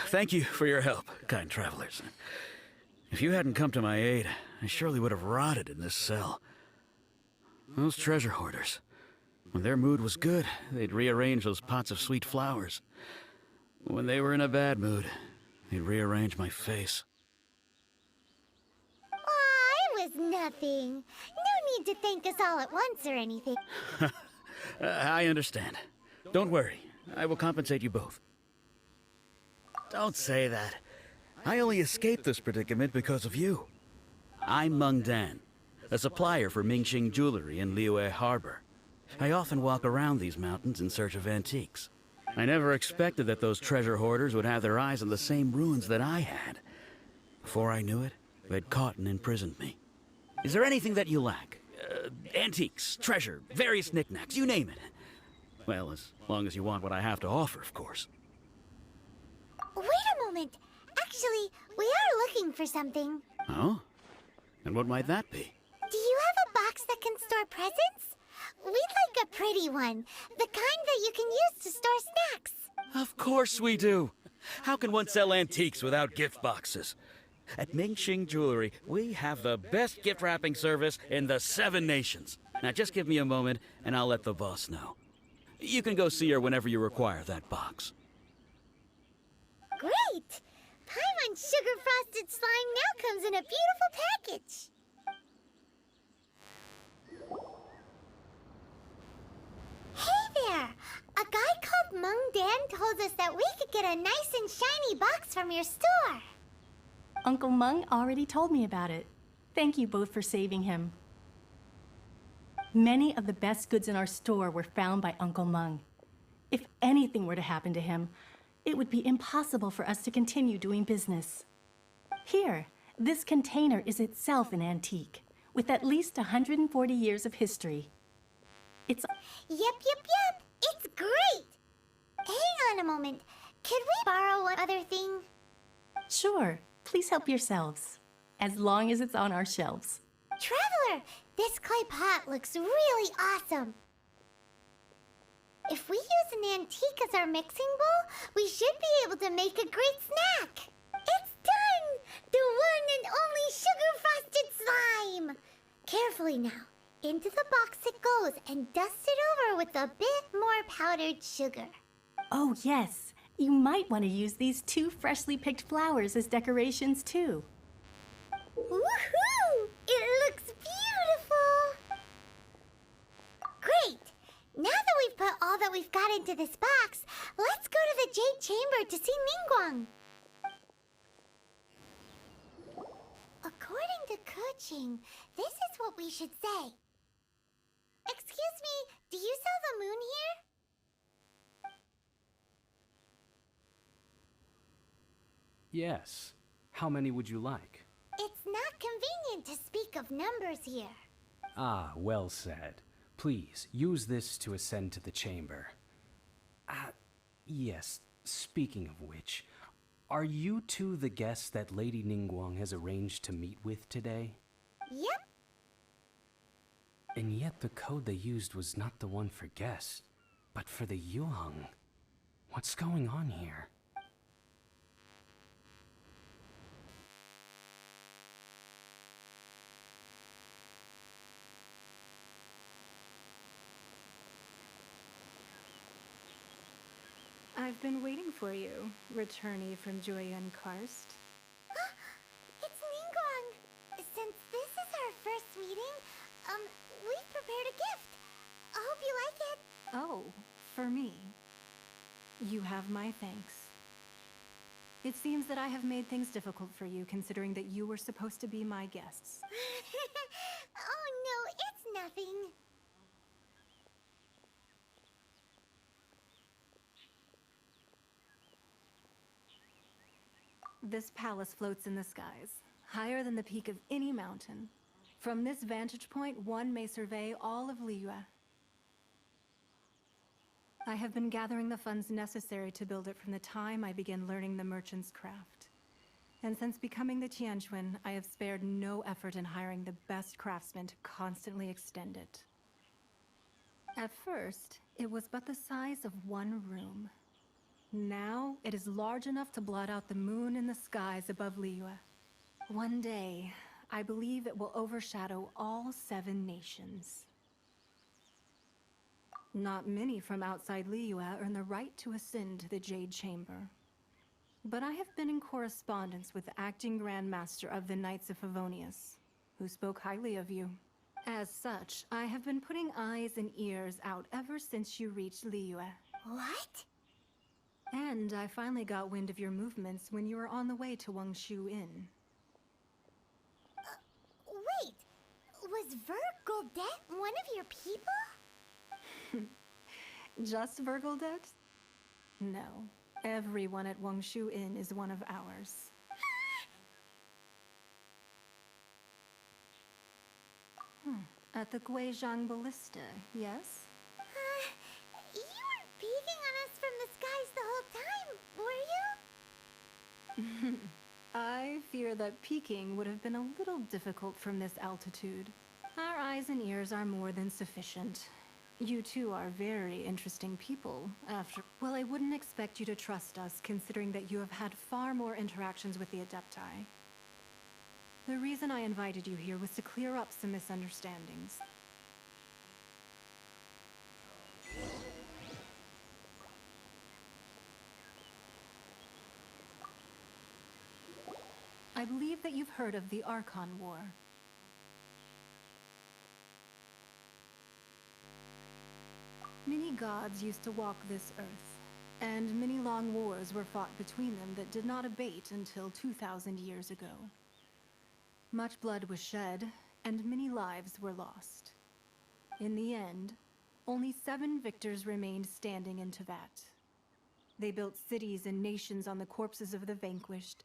Thank you for your help, kind travelers. If you hadn't come to my aid, I surely would have rotted in this cell. Those treasure hoarders. When their mood was good, they'd rearrange those pots of sweet flowers. When they were in a bad mood, they'd rearrange my face. Aw, it was nothing. No need to thank us all at once or anything. I understand. Don't worry. I will compensate you both. Don't say that. I only escaped this predicament because of you. I'm Meng Dan, a supplier for Mingxing Jewelry in Liyue Harbor. I often walk around these mountains in search of antiques. I never expected that those treasure hoarders would have their eyes on the same ruins that I had. Before I knew it, they'd caught and imprisoned me. Is there anything that you lack? Antiques, treasure, various knickknacks, you name it. Well, as long as you want what I have to offer, of course. Wait a moment. Actually, we are looking for something. Oh? And what might that be? Do you have a box that can store presents? We'd like a pretty one. The kind that you can use to store snacks. Of course we do. How can one sell antiques without gift boxes? At Mingxing Jewelry, we have the best gift wrapping service in the 7 nations. Now just give me a moment and I'll let the boss know. You can go see her whenever you require that box. Great! Paimon Sugar Frosted Slime now comes in a beautiful package. Hey there! A guy called Meng Dan told us that we could get a nice and shiny box from your store. Uncle Meng already told me about it. Thank you both for saving him. Many of the best goods in our store were found by Uncle Meng. If anything were to happen to him, it would be impossible for us to continue doing business. Here, this container is itself an antique, with at least 140 years of history. It's... Yep. It's great! Hang on a moment. Could we borrow one other thing? Sure, please help yourselves, as long as it's on our shelves. Traveler, this clay pot looks really awesome. If we use an antique as our mixing bowl, we should be able to make a great snack. It's done! The one and only sugar-frosted slime! Carefully now. Into the box it goes and dust it over with a bit more powdered sugar. Oh yes, you might want to use these 2 freshly picked flowers as decorations too. Woohoo! It looks beautiful! Great! Now that we've put all that we've got into this box, let's go to the Jade Chamber to see Ningguang. According to Keqing, this is what we should say. Excuse me, do you sell the moon here? Yes. How many would you like? It's not convenient to speak of numbers here. Ah, well said. Please, use this to ascend to the chamber. Yes, speaking of which, are you two the guests that Lady Ningguang has arranged to meet with today? Yep. And yet the code they used was not the one for guests, but for the Yuheng. What's going on here? I've been waiting for you, returnee from Jueyun Karst. It's Ningguang. Since this is our first meeting, we've prepared a gift. I hope you like it. Oh, for me. You have my thanks. It seems that I have made things difficult for you, considering that you were supposed to be my guests. Oh no, it's nothing. This palace floats in the skies, higher than the peak of any mountain. From this vantage point, one may survey all of Liyue. I have been gathering the funds necessary to build it from the time I began learning the merchant's craft. And since becoming the Tianquan, I have spared no effort in hiring the best craftsmen to constantly extend it. At first, it was but the size of one room. Now it is large enough to blot out the moon in the skies above Liyue. One day, I believe it will overshadow all 7 nations. Not many from outside Liyue earn the right to ascend to the Jade Chamber. But I have been in correspondence with the acting Grand Master of the Knights of Favonius, who spoke highly of you. As such, I have been putting eyes and ears out ever since you reached Liyue. What? And I finally got wind of your movements when you were on the way to Wangshu Inn. Wait, was Vergoldet one of your people? Just Vergoldet? No. Everyone at Wangshu Inn is one of ours. At the Guizhang Ballista, yes? You weren't peeking on us from the skies the whole time, were you? I fear that peeking would have been a little difficult from this altitude. Our eyes and ears are more than sufficient. You two are very interesting people, after... Well, I wouldn't expect you to trust us, considering that you have had far more interactions with the Adepti. The reason I invited you here was to clear up some misunderstandings. I believe that you've heard of the Archon War. Many gods used to walk this earth, and many long wars were fought between them that did not abate until 2,000 years ago. Much blood was shed, and many lives were lost. In the end, only 7 victors remained standing in Teyvat. They built cities and nations on the corpses of the vanquished,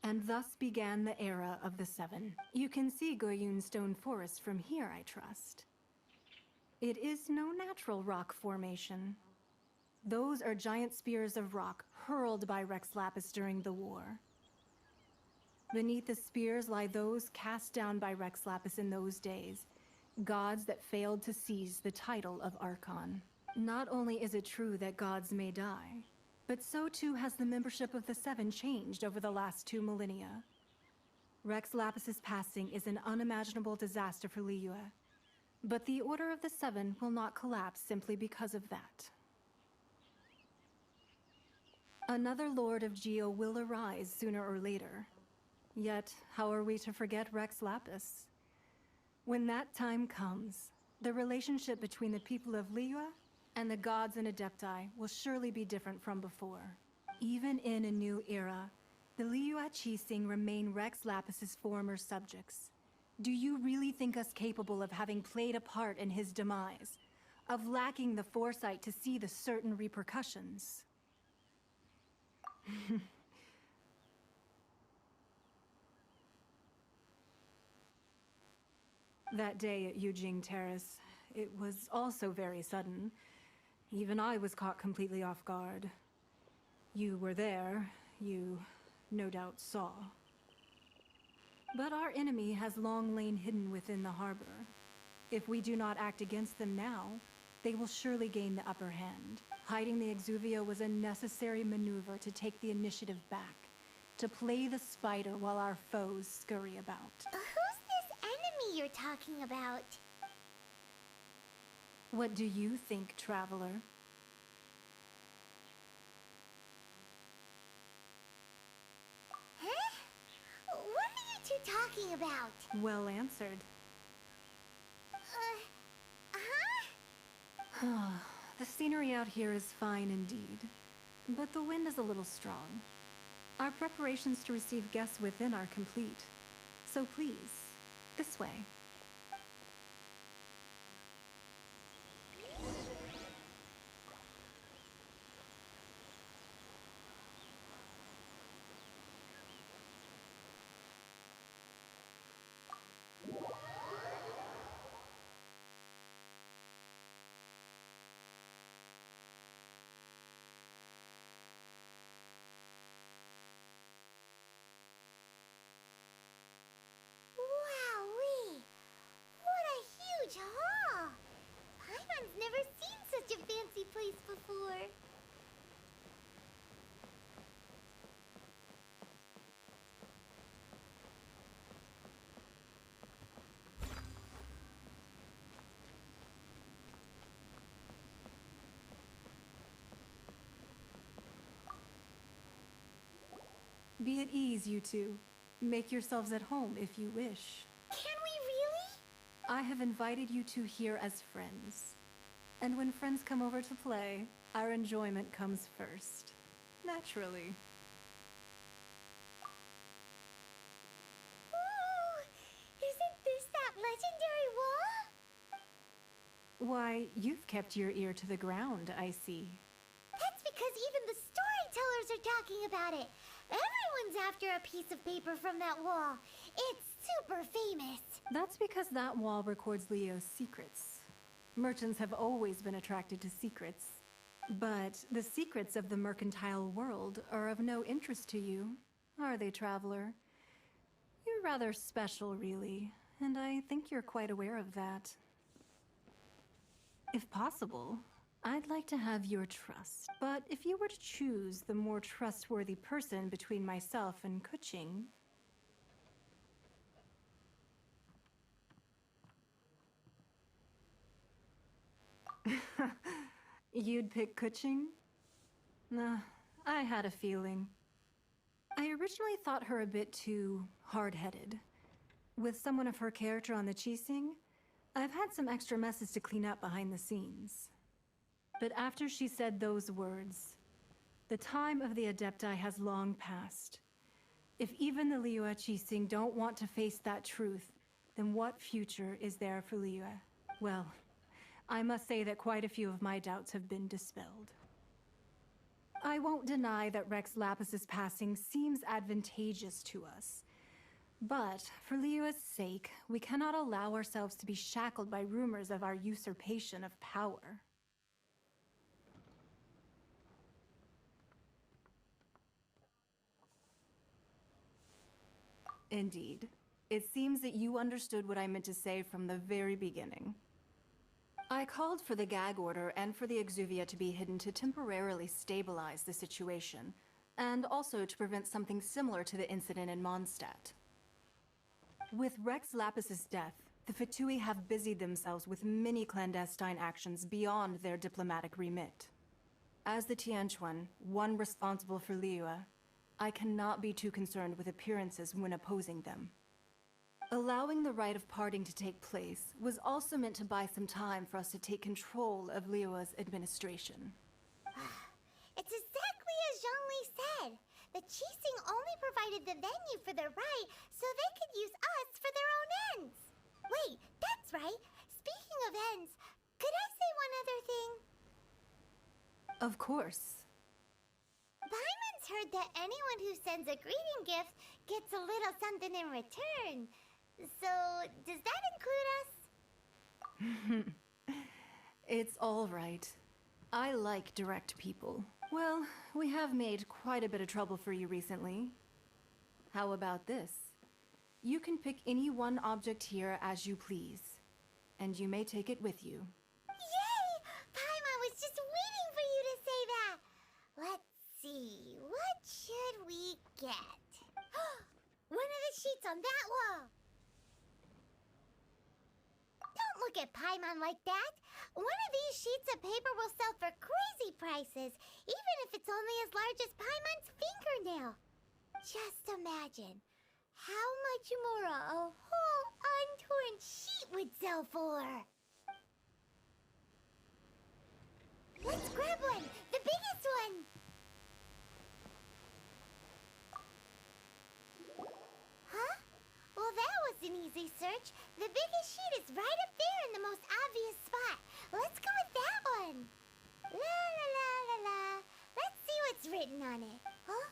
and thus began the era of the 7. You can see Goyun Stone Forest from here, I trust. It is no natural rock formation. Those are giant spears of rock hurled by Rex Lapis during the war. Beneath the spears lie those cast down by Rex Lapis in those days, gods that failed to seize the title of Archon. Not only is it true that gods may die, but so too has the membership of the 7 changed over the last 2 millennia. Rex Lapis's passing is an unimaginable disaster for Liyue, but the Order of the 7 will not collapse simply because of that. Another Lord of Geo will arise sooner or later. Yet, how are we to forget Rex Lapis? When that time comes, the relationship between the people of Liyue and the gods and Adepti will surely be different from before. Even in a new era, the Liyue Qixing remain Rex Lapis's former subjects. Do you really think us capable of having played a part in his demise? Of lacking the foresight to see the certain repercussions? That day at Yujing Terrace, it was also very sudden. Even I was caught completely off guard. You were there, you no doubt saw. But our enemy has long lain hidden within the harbor. If we do not act against them now, they will surely gain the upper hand. Hiding the Exuvia was a necessary maneuver to take the initiative back, to play the spider while our foes scurry about. Who's this enemy you're talking about? What do you think, traveler? Huh? What are you two talking about? Well answered. Huh? The scenery out here is fine indeed, but the wind is a little strong. Our preparations to receive guests within are complete. So please, this way. Wowee! Be at ease, you two. Make yourselves at home if you wish. Can we really? I have invited you two here as friends. And when friends come over to play, our enjoyment comes first. Naturally. Ooh, isn't this that legendary wall? Why, you've kept your ear to the ground, I see. That's because even the storytellers are talking about it. Everyone's after a piece of paper from that wall. It's super famous. That's because that wall records Leo's secrets. Merchants have always been attracted to secrets. But the secrets of the mercantile world are of no interest to you, are they, traveler? You're rather special, really, and I think you're quite aware of that. If possible, I'd like to have your trust. But if you were to choose the more trustworthy person between myself and Kuching... You'd pick Kuching? Nah, I had a feeling. I originally thought her a bit too hard-headed. With someone of her character on the Qixing, I've had some extra messes to clean up behind the scenes. But after she said those words, the time of the Adepti has long passed. If even the Liyue Qixing don't want to face that truth, then what future is there for Liyue? Well, I must say that quite a few of my doubts have been dispelled. I won't deny that Rex Lapis's passing seems advantageous to us. But for Liyue's sake, we cannot allow ourselves to be shackled by rumors of our usurpation of power. Indeed. It seems that you understood what I meant to say from the very beginning. I called for the gag order and for the exuvia to be hidden to temporarily stabilize the situation, and also to prevent something similar to the incident in Mondstadt. With Rex Lapis's death, the Fatui have busied themselves with many clandestine actions beyond their diplomatic remit. As the Tianquan, one responsible for Liyue, I cannot be too concerned with appearances when opposing them. Allowing the rite of parting to take place was also meant to buy some time for us to take control of Liyue's administration. It's exactly as Zhongli said. The Qixing only provided the venue for their rite so they could use us for their own ends. Wait, that's right. Speaking of ends, could I say one other thing? Of course. Paimon's heard that anyone who sends a greeting gift gets a little something in return. So, does that include us? It's all right. I like direct people. Well, we have made quite a bit of trouble for you recently. How about this? You can pick any one object here as you please, and you may take it with you. Yay! Paimon was just waiting for you to say that. Let's see, what should we get? One of the sheets on that wall. Don't look at Paimon like that. One of these sheets of paper will sell for crazy prices, even if it's only as large as Paimon's fingernail. Just imagine how much more a whole untorn sheet would sell for. Let's grab one, the biggest one. Huh? Well, that was an easy search. The biggest sheet is right up there in the most obvious spot. Let's go with that one. La la la la la. Let's see what's written on it. Huh?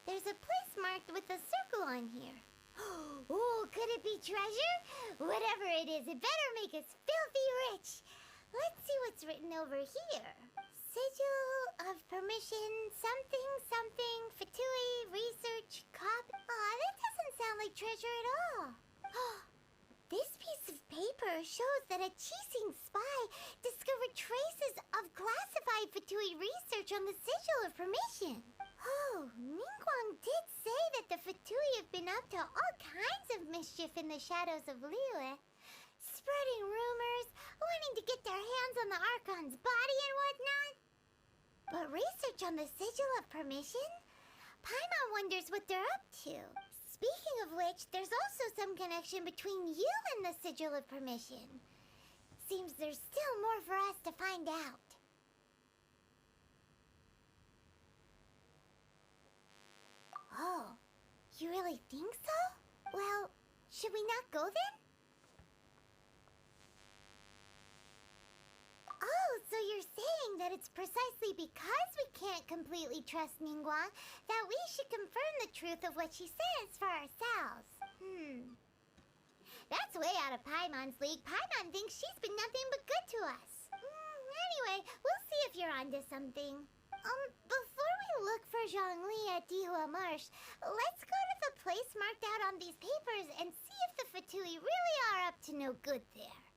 There's a place marked with a circle on here. Oh, could it be treasure? Whatever it is, it better make us filthy rich. Let's see what's written over here. Sigil of permission, something, something, Fatui, research, copy. Aw, that doesn't sound like treasure at all. This piece of paper shows that a Qixing spy discovered traces of classified Fatui research on the Sigil of permission. Oh, Ningguang did say that the Fatui have been up to all kinds of mischief in the shadows of Liyue. Spreading rumors, wanting to get their hands on the Archon's body and whatnot. But research on the Sigil of permission? Paimon wonders what they're up to. Speaking of which, there's also some connection between you and the Sigil of Permission. Seems there's still more for us to find out. Oh, you really think so? Well, should we not go then? Oh, so you're saying that it's precisely because we can't completely trust Ningguang that we should confirm the truth of what she says for ourselves. That's way out of Paimon's league. Paimon thinks she's been nothing but good to us. Anyway, we'll see if you're onto something. Before we look for Zhongli at Dihua Marsh, let's go to the place marked out on these papers and see if the Fatui really are up to no good there.